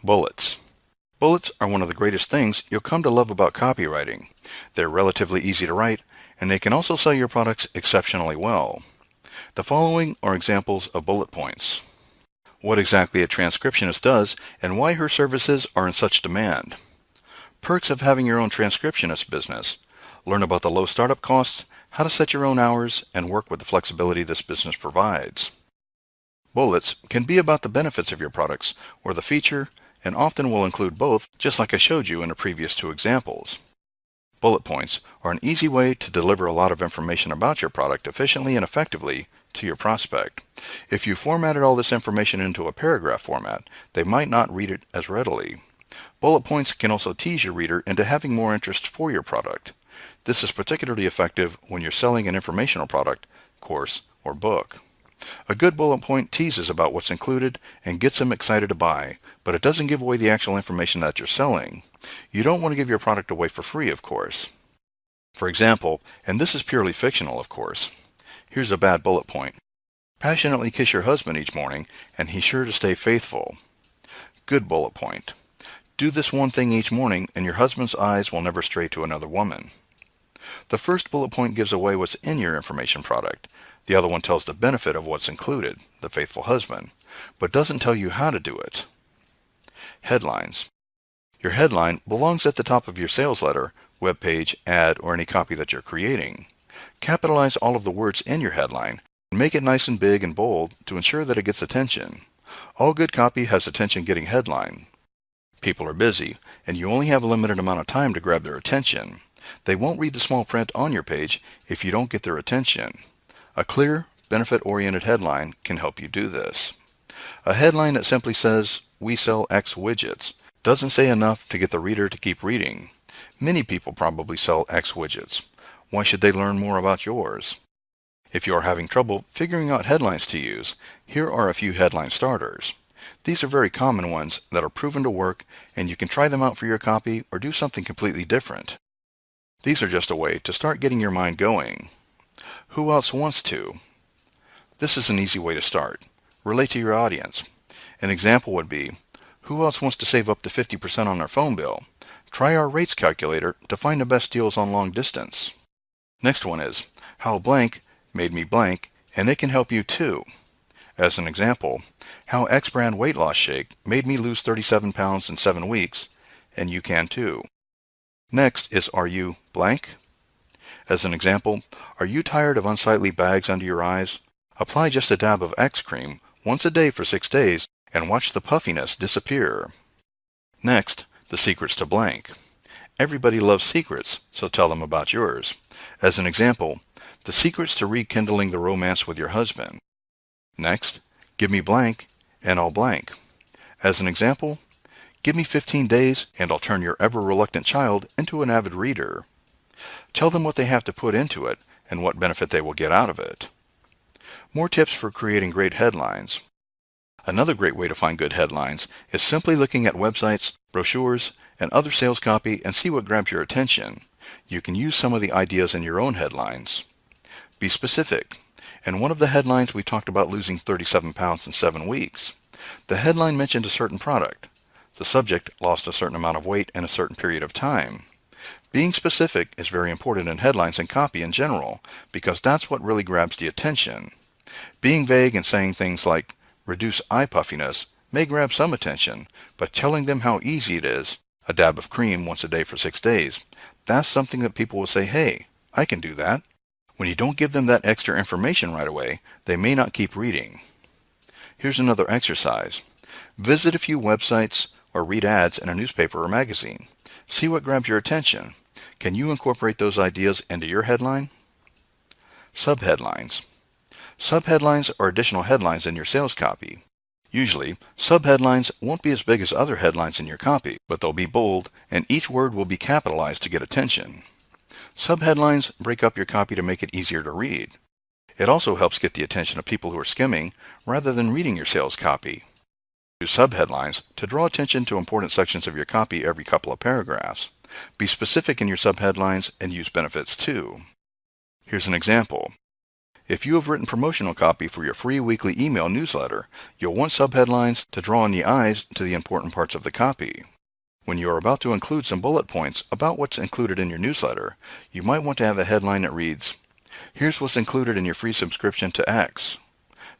Bullets. Bullets are one of the greatest things you'll come to love about copywriting. They're relatively easy to write, and they can also sell your products exceptionally well. The following are examples of bullet points. What exactly a transcriptionist does and why her services are in such demand. Perks of having your own transcriptionist business. Learn about the low startup costs, how to set your own hours, and work with the flexibility this business provides. Bullets can be about the benefits of your products or the feature, and often will include both, just like I showed you in the previous two examples. Bullet points are an easy way to deliver a lot of information about your product efficiently and effectively to your prospect. If you formatted all this information into a paragraph format, they might not read it as readily. Bullet points can also tease your reader into having more interest for your product. This is particularly effective when you're selling an informational product, course, or book. A good bullet point teases about what's included and gets them excited to buy, but it doesn't give away the actual information that you're selling. You don't want to give your product away for free, of course. For example, and this is purely fictional, of course, here's a bad bullet point. Passionately kiss your husband each morning, and he's sure to stay faithful. Good bullet point. Do this one thing each morning, and your husband's eyes will never stray to another woman. The first bullet point gives away what's in your information product. The other one tells the benefit of what's included, the faithful husband, but doesn't tell you how to do it. Headlines. Your headline belongs at the top of your sales letter, web page, ad, or any copy that you're creating. Capitalize all of the words in your headline and make it nice and big and bold to ensure that it gets attention. All good copy has attention-getting headline. People are busy, and you only have a limited amount of time to grab their attention. They won't read the small print on your page if you don't get their attention. A clear, benefit-oriented headline can help you do this. A headline that simply says, "We sell X widgets," doesn't say enough to get the reader to keep reading. Many people probably sell X widgets. Why should they learn more about yours? If you are having trouble figuring out headlines to use, here are a few headline starters. These are very common ones that are proven to work, and you can try them out for your copy or do something completely different. These are just a way to start getting your mind going. Who else wants to? This is an easy way to start. Relate to your audience. An example would be, who else wants to save up to 50% on their phone bill? Try our rates calculator to find the best deals on long distance. Next one is, how blank made me blank, and it can help you too. As an example, how X brand weight loss shake made me lose 37 pounds in 7 weeks, and you can too. Next is, are you blank? As an example, are you tired of unsightly bags under your eyes? Apply just a dab of X cream once a day for 6 days and watch the puffiness disappear. Next, the secrets to blank. Everybody loves secrets, so tell them about yours. As an example, the secrets to rekindling the romance with your husband. Next, give me blank and I'll blank. As an example, give me 15 days and I'll turn your ever-reluctant child into an avid reader. Tell them what they have to put into it and what benefit they will get out of it. More tips for creating great headlines. Another great way to find good headlines is simply looking at websites, brochures, and other sales copy and see what grabs your attention. You can use some of the ideas in your own headlines. Be specific. In one of the headlines we talked about losing 37 pounds in 7 weeks. The headline mentioned a certain product. The subject lost a certain amount of weight in a certain period of time. Being specific is very important in headlines and copy in general, because that's what really grabs the attention. Being vague and saying things like, reduce eye puffiness, may grab some attention, but telling them how easy it is, a dab of cream once a day for 6 days, that's something that people will say, hey, I can do that. When you don't give them that extra information right away, they may not keep reading. Here's another exercise. Visit a few websites or read ads in a newspaper or magazine. See what grabs your attention. Can you incorporate those ideas into your headline? Subheadlines. Subheadlines are additional headlines in your sales copy. Usually, subheadlines won't be as big as other headlines in your copy, but they'll be bold, and each word will be capitalized to get attention. Subheadlines break up your copy to make it easier to read. It also helps get the attention of people who are skimming rather than reading your sales copy. Use subheadlines to draw attention to important sections of your copy every couple of paragraphs. Be specific in your subheadlines and use benefits too. Here's an example. If you have written promotional copy for your free weekly email newsletter, you'll want subheadlines to draw in the eyes to the important parts of the copy. When you are about to include some bullet points about what's included in your newsletter, you might want to have a headline that reads, "Here's what's included in your free subscription to X."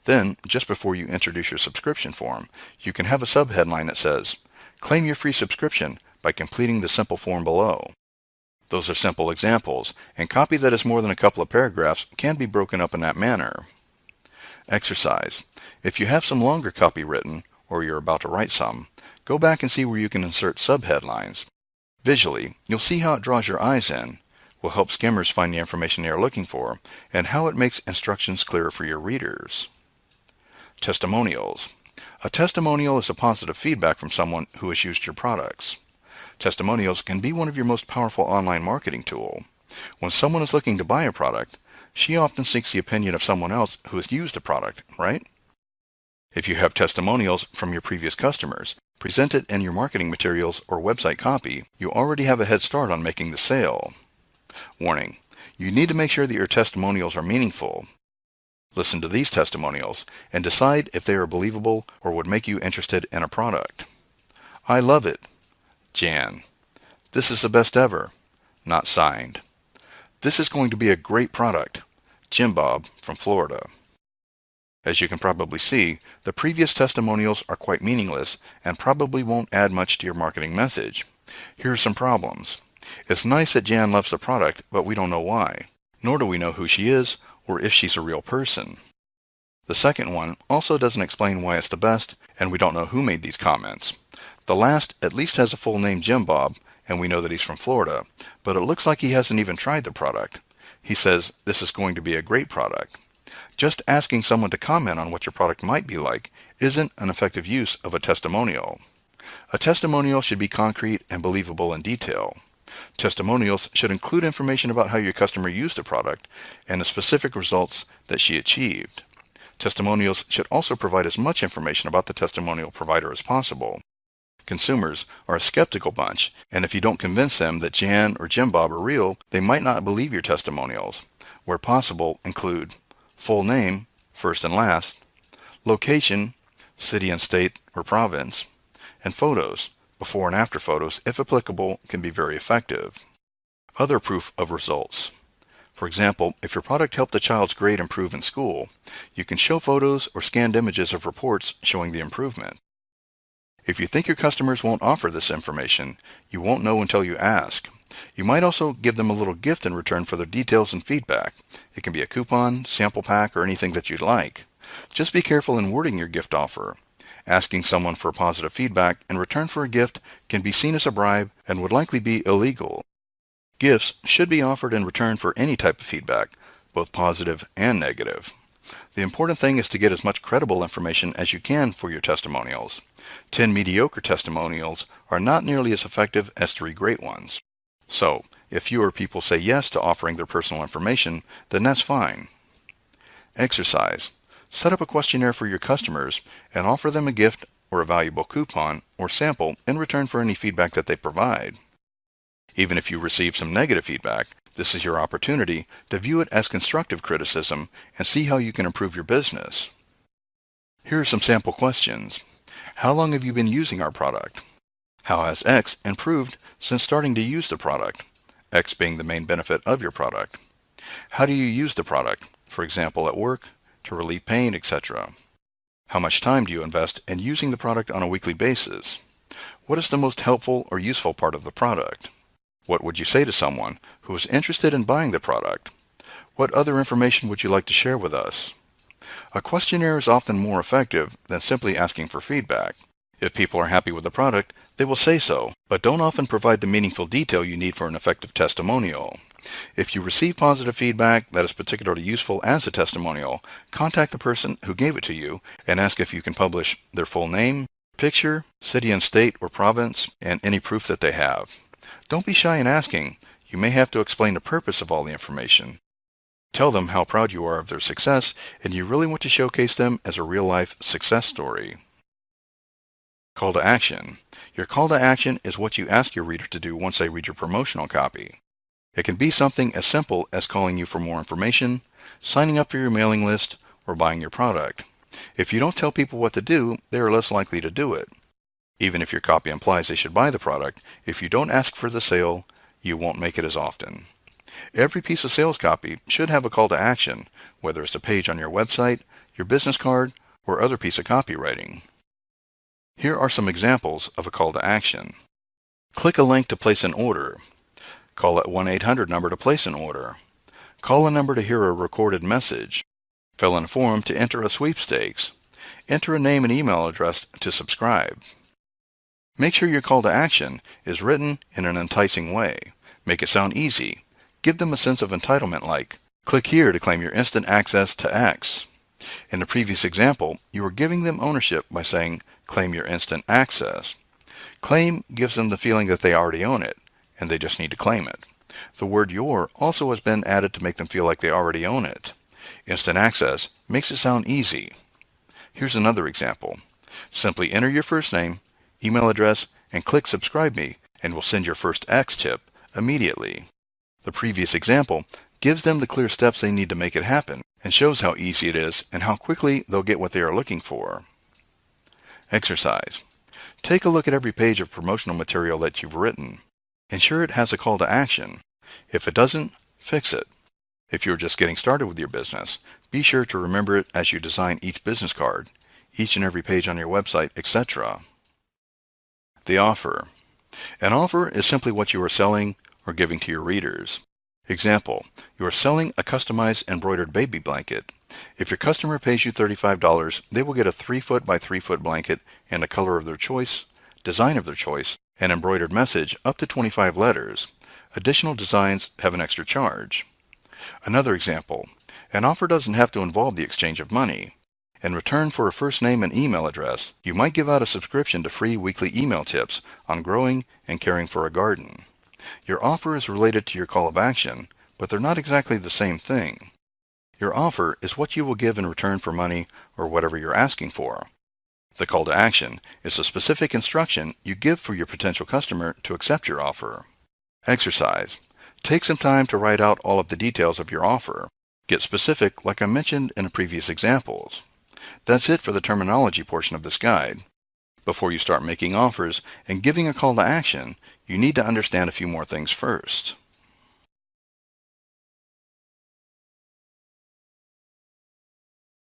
Then, just before you introduce your subscription form, you can have a subheadline that says, "Claim your free subscription by completing the simple form below." Those are simple examples, and copy that is more than a couple of paragraphs can be broken up in that manner. Exercise. If you have some longer copy written, or you're about to write some, go back and see where you can insert subheadlines. Visually, you'll see how it draws your eyes in, will help skimmers find the information they are looking for, and how it makes instructions clearer for your readers. Testimonials. A testimonial is a positive feedback from someone who has used your products. Testimonials can be one of your most powerful online marketing tool. When someone is looking to buy a product, she often seeks the opinion of someone else who has used the product, right? If you have testimonials from your previous customers, present it in your marketing materials or website copy, you already have a head start on making the sale. Warning: you need to make sure that your testimonials are meaningful. Listen to these testimonials and decide if they are believable or would make you interested in a product. "I love it. Jan. This is the best ever. Not signed. This is going to be a great product. Jim Bob from Florida." As you can probably see, the previous testimonials are quite meaningless and probably won't add much to your marketing message. Here are some problems. It's nice that Jan loves the product, but we don't know why. Nor do we know who she is or if she's a real person. The second one also doesn't explain why it's the best, and we don't know who made these comments. The last at least has a full name, Jim Bob, and we know that he's from Florida, but it looks like he hasn't even tried the product. He says this is going to be a great product. Just asking someone to comment on what your product might be like isn't an effective use of a testimonial. A testimonial should be concrete and believable in detail. Testimonials should include information about how your customer used the product and the specific results that she achieved. Testimonials should also provide as much information about the testimonial provider as possible. Consumers are a skeptical bunch, and if you don't convince them that Jan or Jim Bob are real, they might not believe your testimonials. Where possible, include full name, first and last, location, city and state or province, and photos. Before and after photos, if applicable, can be very effective. Other proof of results. For example, if your product helped a child's grade improve in school, you can show photos or scanned images of reports showing the improvement. If you think your customers won't offer this information, you won't know until you ask. You might also give them a little gift in return for their details and feedback. It can be a coupon, sample pack, or anything that you'd like. Just be careful in wording your gift offer. Asking someone for positive feedback in return for a gift can be seen as a bribe and would likely be illegal. Gifts should be offered in return for any type of feedback, both positive and negative. The important thing is to get as much credible information as you can for your testimonials. 10 mediocre testimonials are not nearly as effective as 3 great ones. So, if fewer people say yes to offering their personal information, then that's fine. Exercise. Set up a questionnaire for your customers and offer them a gift or a valuable coupon or sample in return for any feedback that they provide. Even if you receive some negative feedback, this is your opportunity to view it as constructive criticism and see how you can improve your business. Here are some sample questions. How long have you been using our product? How has X improved since starting to use the product? X being the main benefit of your product. How do you use the product? For example, at work, to relieve pain, etc. How much time do you invest in using the product on a weekly basis? What is the most helpful or useful part of the product? What would you say to someone who is interested in buying the product? What other information would you like to share with us? A questionnaire is often more effective than simply asking for feedback. If people are happy with the product, they will say so, but don't often provide the meaningful detail you need for an effective testimonial. If you receive positive feedback that is particularly useful as a testimonial, contact the person who gave it to you and ask if you can publish their full name, picture, city and state or province, and any proof that they have. Don't be shy in asking. You may have to explain the purpose of all the information. Tell them how proud you are of their success and you really want to showcase them as a real-life success story. Call to action. Your call to action is what you ask your reader to do once they read your promotional copy. It can be something as simple as calling you for more information, signing up for your mailing list, or buying your product. If you don't tell people what to do, they are less likely to do it. Even if your copy implies they should buy the product, if you don't ask for the sale, you won't make it as often. Every piece of sales copy should have a call to action, whether it's a page on your website, your business card, or other piece of copywriting. Here are some examples of a call to action. Click a link to place an order. Call that 1-800 number to place an order. Call a number to hear a recorded message. Fill in a form to enter a sweepstakes. Enter a name and email address to subscribe. Make sure your call to action is written in an enticing way. Make it sound easy. Give them a sense of entitlement like, click here to claim your instant access to X. In the previous example, you were giving them ownership by saying, claim your instant access. Claim gives them the feeling that they already own it, and they just need to claim it. The word your also has been added to make them feel like they already own it. Instant access makes it sound easy. Here's another example. Simply enter your first name, email address, and click subscribe me, and we'll send your first X tip immediately. The previous example gives them the clear steps they need to make it happen and shows how easy it is and how quickly they'll get what they are looking for. Exercise. Take a look at every page of promotional material that you've written. Ensure it has a call to action. If it doesn't, fix it. If you're just getting started with your business, be sure to remember it as you design each business card, each and every page on your website, etc. The offer. An offer is simply what you are selling or giving to your readers. Example, you are selling a customized embroidered baby blanket. If your customer pays you $35, they will get a 3-foot by 3-foot blanket in a color of their choice, design of their choice, and embroidered message up to 25 letters. Additional designs have an extra charge. Another example, an offer doesn't have to involve the exchange of money. In return for a first name and email address, you might give out a subscription to free weekly email tips on growing and caring for a garden. Your offer is related to your call of action, but they're not exactly the same thing. Your offer is what you will give in return for money or whatever you're asking for. The call to action is a specific instruction you give for your potential customer to accept your offer. Exercise. Take some time to write out all of the details of your offer. Get specific like I mentioned in the previous examples. That's it for the terminology portion of this guide. Before you start making offers and giving a call to action, you need to understand a few more things first.